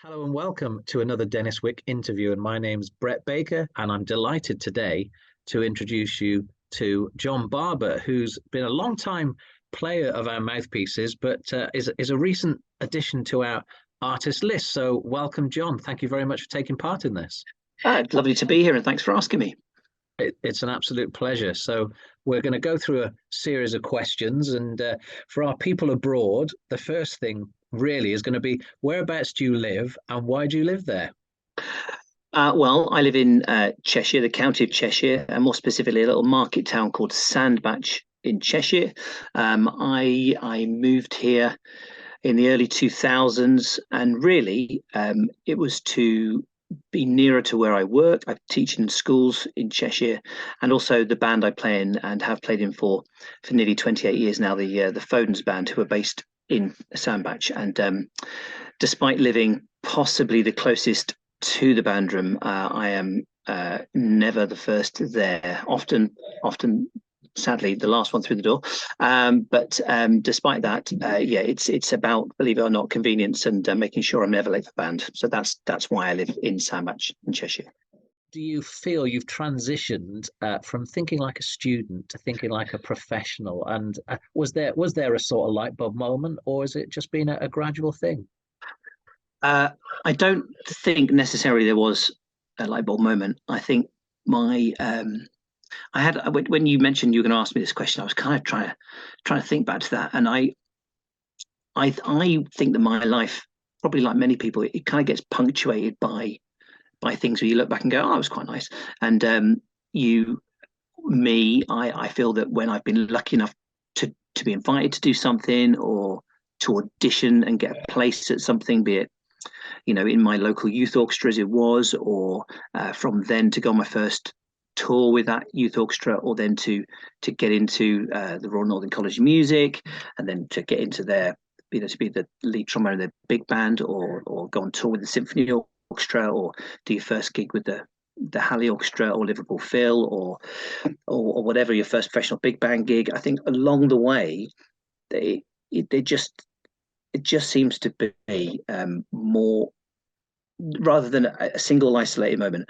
Hello and welcome to another Denis Wick interview. And my name's Brett Baker, and I'm delighted today to introduce you to John Barber, who's been a long time player of our mouthpieces, but is a recent addition to our artist list. So, welcome, John. Thank you very much for taking part in this. Lovely to be here, and thanks for asking me. It's an absolute pleasure. So, we're going to go through a series of questions. And for our people abroad, the first thing really is going to be, whereabouts do you live and why do you live there? Well, I live in Cheshire, the county of Cheshire, and more specifically, a little market town called Sandbach in Cheshire. I moved here in the early 2000s, and really, it was to be nearer to where I work. I teach in schools in Cheshire, and also the band I play in and have played in for nearly 28 years now. The Foden's band, who are based in Sandbach, and despite living possibly the closest to the band room, I am never the first there. Often, sadly, the last one through the door. But despite that, yeah, it's about, believe it or not, convenience and making sure I'm never late for band. So that's why I live in Sandbach in Cheshire. Do you feel you've transitioned from thinking like a student to thinking like a professional? And was there a sort of light bulb moment, or has it just been a gradual thing? Uh, I don't think necessarily there was a light bulb moment. I think my I had when you mentioned you were going to ask me this question, I was kind of trying to think back to that, and I think that my life, probably like many people, it kind of gets punctuated by things where you look back and go, oh, that was quite nice. And you, I feel that when I've been lucky enough to be invited to do something or to audition and get a place at something, be it in my local youth orchestra as it was, or from then to go on my first tour with that youth orchestra, or then to get into the Royal Northern College of Music, and then to get into their, to be the lead trombone in the big band, or go on tour with the symphony orchestra, or do your first gig with the Halley Orchestra or Liverpool Phil, or whatever your first professional big band gig. I think along the way, they just it just seems to be more, rather than a single isolated moment,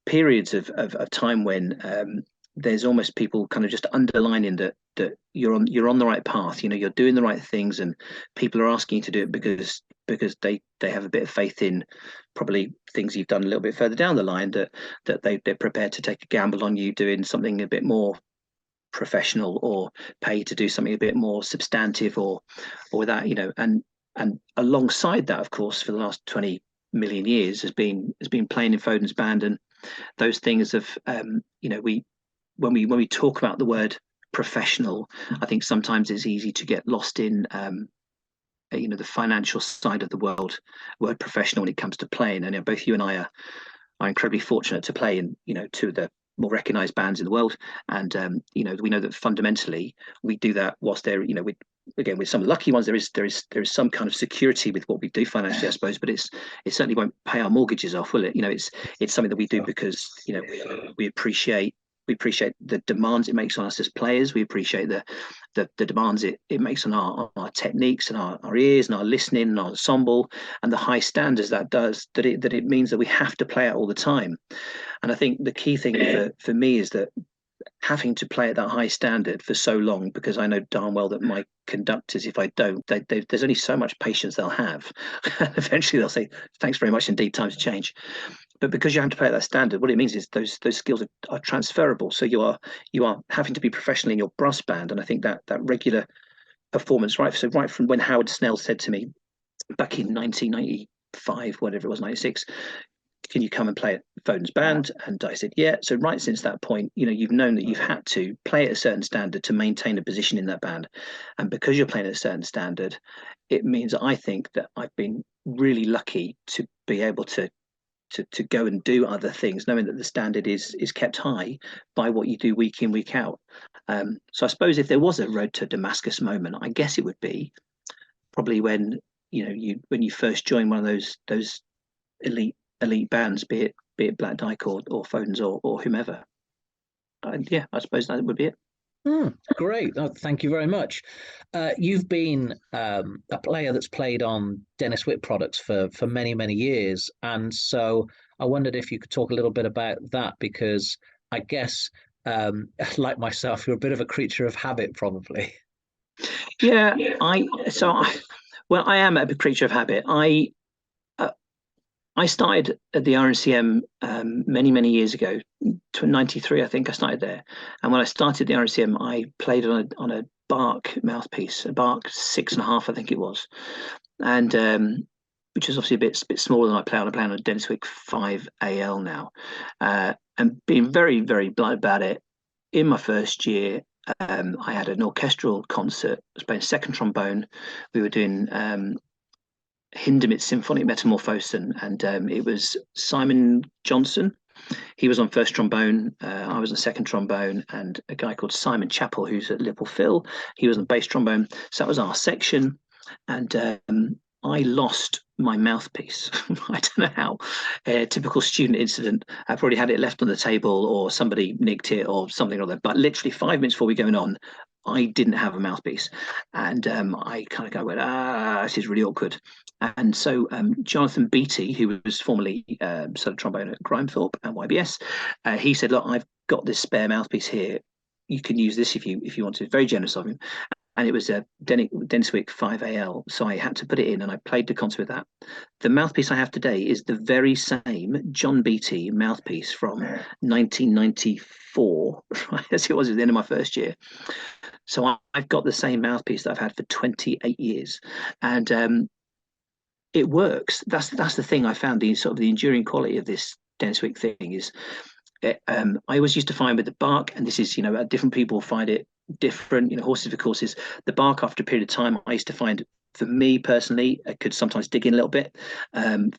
periods of time when there's almost people kind of just underlining that you're on the right path. You're doing the right things, and people are asking you to do it because they have a bit of faith in probably things you've done a little bit further down the line, that they're prepared to take a gamble on you doing something a bit more professional, or pay to do something a bit more substantive, or that, and alongside that, of course, for the last 20 million years has been playing in Foden's band. And those things of we when we talk about the word professional, I think sometimes it's easy to get lost in the financial side of the word professional when it comes to playing. And both you and I are incredibly fortunate to play in two of the more recognized bands in the world, and we know that fundamentally we do that whilst they're, with some of the lucky ones, there is some kind of security with what we do financially, I suppose, but it certainly won't pay our mortgages off, will it? It's something that we do because we appreciate the demands it makes on us as players. We appreciate the demands it makes on our techniques and our ears and our listening and our ensemble, and the high standards that it means that we have to play out all the time. And I think the key thing for me is that having to play at that high standard for so long, because I know darn well that my conductors, if I don't, there's only so much patience they'll have. Eventually they'll say, thanks very much indeed, times change. But because you have to play at that standard, what it means is those skills are transferable. So you are having to be professional in your brass band. And I think that regular performance, right from when Howard Snell said to me back in 1995, whatever it was, 96, can you come and play at Foden's band? And I said, yeah. So right since that point, you've known that you've had to play at a certain standard to maintain a position in that band. And because you're playing at a certain standard, it means I think that I've been really lucky to be able to go and do other things, knowing that the standard is kept high by what you do week in, week out. So I suppose if there was a road to Damascus moment, I guess it would be probably when when you first join one of those elite bands, be it Black Dyke or Foden's or whomever. Yeah, I suppose that would be it. Great. Oh, thank you very much. You've been a player that's played on Denis Wick products for many, many years. And so I wondered if you could talk a little bit about that, because I guess, like myself, you're a bit of a creature of habit, probably. Yeah, well, I am a creature of habit. Uh, I started at the RNCM many, many years ago, to 93, I think I started there. And when I started the RNCM, I played on a Bark mouthpiece, a Bark 6.5, I think it was, and which is obviously a bit smaller than I play on. I play on a Denis Wick 5 AL now, and being very, very blunt about it. In my first year, I had an orchestral concert. I was playing second trombone. We were doing Hindemith's Symphonic Metamorphosis, and it was Simon Johnson. He was on first trombone. I was on second trombone, and a guy called Simon Chappell, who's at Liverpool Phil, he was on bass trombone. So that was our section, and I lost my mouthpiece. I don't know how. A typical student incident. I probably had it left on the table, or somebody nicked it, or something or other. But literally 5 minutes before we going on, I didn't have a mouthpiece, and I kind of go, this is really awkward. And so Jonathan Beattie, who was formerly solo trombone at Grimethorpe and YBS, he said, "Look, I've got this spare mouthpiece here. You can use this if you want to." Very generous of him. And it was a Denis Wick 5 AL, so I had to put it in, and I played the concert with that. The mouthpiece I have today is the very same John Beattie mouthpiece from 1994, as it was at the end of my first year. So I've got the same mouthpiece that I've had for 28 years, and it works. That's the thing I found, the sort of the enduring quality of this Denis Wick thing is. I always used to find with the Bark, and this is, different people find it different, horses for courses. The Bark, after a period of time, I used to find, for me personally, I could sometimes dig in a little bit.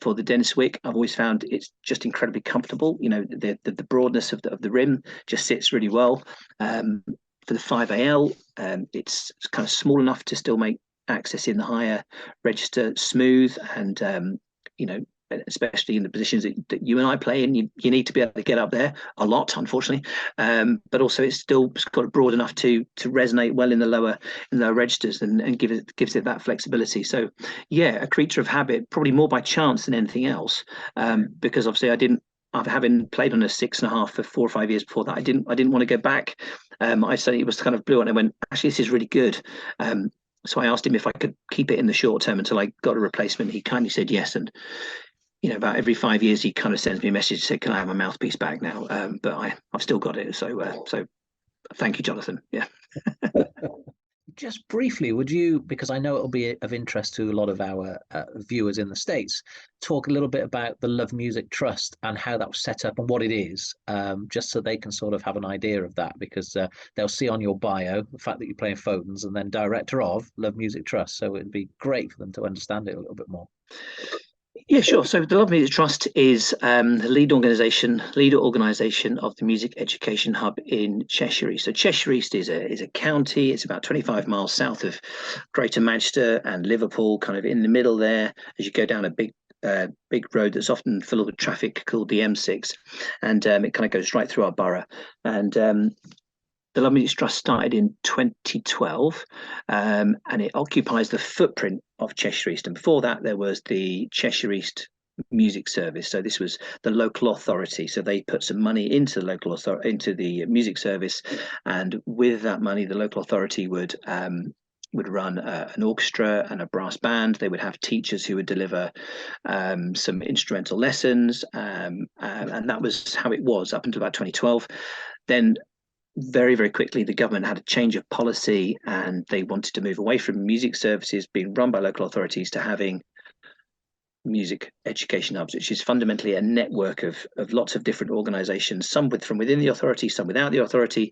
For the Denis Wick, I've always found it's just incredibly comfortable. The broadness of the rim just sits really well. For the 5 AL, it's kind of small enough to still make access in the higher register smooth, and especially in the positions that you and I play in, you need to be able to get up there a lot, unfortunately. But also it's got it broad enough to resonate well in the lower registers, and gives it that flexibility. So yeah, a creature of habit, probably more by chance than anything else, because obviously after having played on a 6.5 for 4 or 5 years before that, I didn't want to go back. I said it was kind of blue, and I went, actually, this is really good. So I asked him if I could keep it in the short term until I got a replacement. He kindly said yes, and about every 5 years, he kind of sends me a message to say, "Can I have my mouthpiece back now?" But I've still got it. So thank you, Jonathan. Yeah. Just briefly, would you, because I know it'll be of interest to a lot of our viewers in the States, talk a little bit about the Love Music Trust and how that was set up and what it is, just so they can sort of have an idea of that, because they'll see on your bio the fact that you're playing Foden's and then director of Love Music Trust. So it'd be great for them to understand it a little bit more. Yeah, sure. So the Love Music Trust is the leader organisation of the Music Education Hub in Cheshire East. So Cheshire East is a county. It's about 25 miles south of Greater Manchester and Liverpool, kind of in the middle there. As you go down a big road that's often full of traffic called the M6, and it kind of goes right through our borough. And the Love Music Trust started in 2012, and it occupies the footprint of Cheshire East. And before that, there was the Cheshire East Music Service. So this was the local authority. So they put some money into the music service, and with that money, the local authority would run an orchestra and a brass band. They would have teachers who would deliver some instrumental lessons, and that was how it was up until about 2012. Then very, very quickly, the government had a change of policy, and they wanted to move away from music services being run by local authorities to having music education hubs, which is fundamentally a network of lots of different organizations, some from within the authority, some without the authority.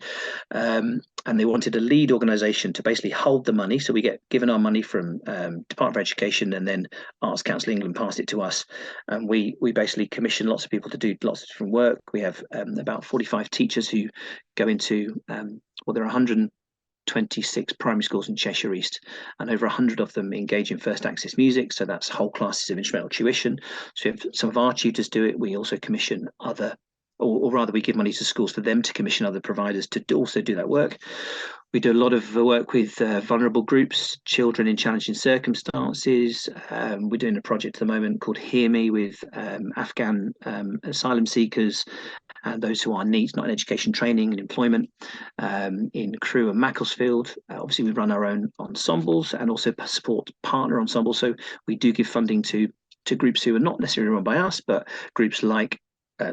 And they wanted a lead organization to basically hold the money. So we get given our money from Department of Education, and then Arts Council England passed it to us. And we basically commission lots of people to do lots of different work. We have about 45 teachers who go into, there are 126 primary schools in Cheshire East, and over 100 of them engage in first access music. So that's whole classes of instrumental tuition. So if some of our tutors do it, we also commission other or rather we give money to schools for them to commission other providers to also do that work. We do a lot of work with vulnerable groups, children in challenging circumstances. We're doing a project at the moment called Hear Me with Afghan asylum seekers and those who are needs, not in education, training and employment, in Crewe and Macclesfield. Obviously, we run our own ensembles and also support partner ensembles. So we do give funding to groups who are not necessarily run by us, but groups like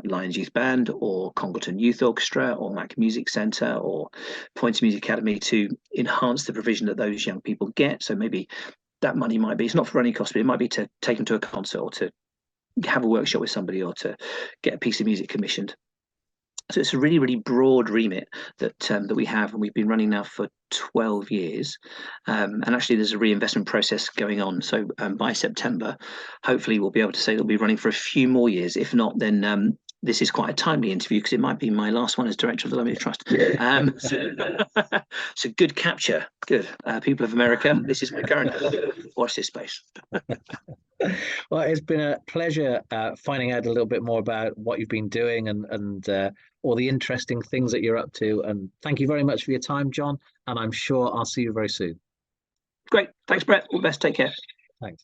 Lions Youth Band or Congleton Youth Orchestra or Mac Music Centre or Points Music Academy to enhance the provision that those young people get. So maybe that money might be, it's not for running costs, but it might be to take them to a concert or to have a workshop with somebody or to get a piece of music commissioned. So it's a really, really broad remit that we have, and we've been running now for 12 years. And actually, there's a reinvestment process going on. So by September, hopefully, we'll be able to say it'll be running for a few more years. If not, then this is quite a timely interview because it might be my last one as director of the Lumley Trust. So good capture. Good. People of America, this is my current. Watch this space. Well, it's been a pleasure finding out a little bit more about what you've been doing and all the interesting things that you're up to. And thank you very much for your time, John. And I'm sure I'll see you very soon. Great. Thanks, Brett. All the best. Take care. Thanks.